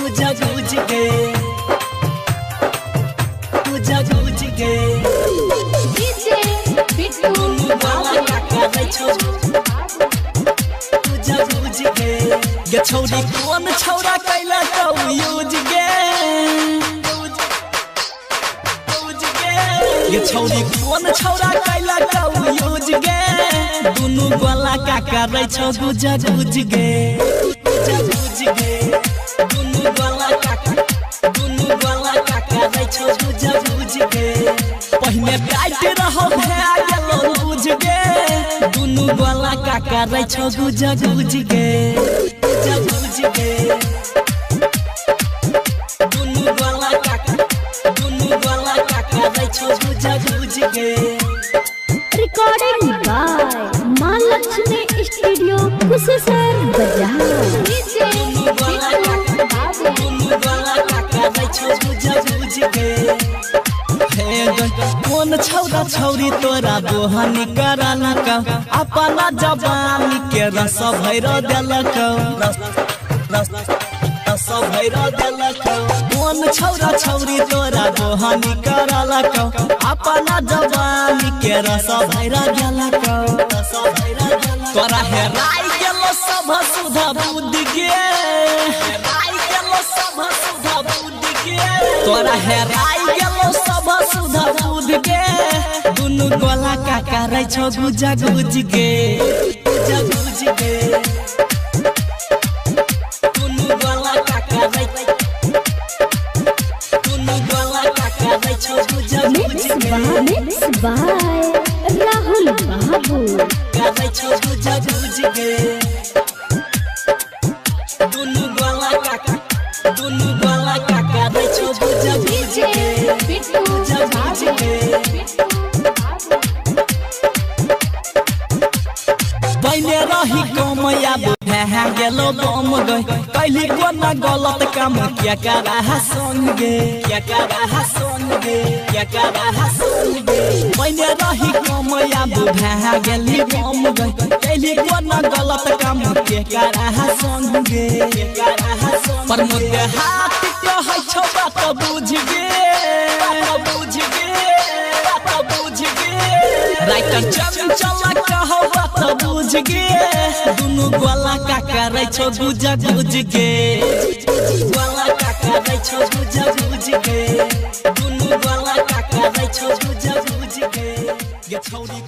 तुझा बुझ गे तुझा बुझ गे डीजे बिट्टू गला का करे छौ तुझा बुझ गे गे छौरी कौन छौरा कैला तो यूज गे गे छौरी कौन छौरा कैला तो यूज गे दुनु गला का करे छौ गुजा गुज गे गुजा गुज गे दुनु गला का करे छौ गुजा गुज गे पहिने टाइट रहो भे गेलो बुझ गे दुनु गला का करे छौ गुजा गुज गे गुजा गुज गे दुनु गला का करे छौ गुजा गुज गे रिकॉर्डिंग बाय मां लक्ष्मी स्टूडियो कुशेश्वर बाजार डीजे दुनु गला का करे छौ गुजा गुज गे कौन छौरा छौरी तोरा बोहनी करलक अपना जवानी के रस भैर देलक रस भैर देलक कौन छौरा छौरी तोरा बोहनी करलक अपना जवानी के रस भैर देलक तोरा हेराई गेलो सब सुधा बुद्धि गे हेराई गेलो सब सुधा बुद्धि गे तोरा हेराई गेलो सब सुधा बुद्धि गे दुनु गला का करे छौ गुजा गुज गे गुजा गुज गे दुनु गला का करे छौ गुजा गुज गे मिक्स बाय राहुल बाबू करे छौ गुजा गुज गे दुनु गला का करे छौ गुजा गुज गे बिट्टू गुजा गुज गे पहले रही कमया भे गेलो बम गए कैली कोना गलत काम क्या करा संग गे क्या करा संग गे क्या करा संग गे पहले रही कमया भे गेली बम गए कैली कोना गलत काम क्या करा संग गे क्या करा संग पर मुझे हाथ कहै छौ बात बुझ गे बात बुझ गे बात बुझ गे राइटर चंचल कहो बात बुझ गे दुनु गला का करे छौ गुजा गुज गे गला का करे छौ गुजा गुज गे दुनु गला का करे छौ गुजा गुज गे गे छौरी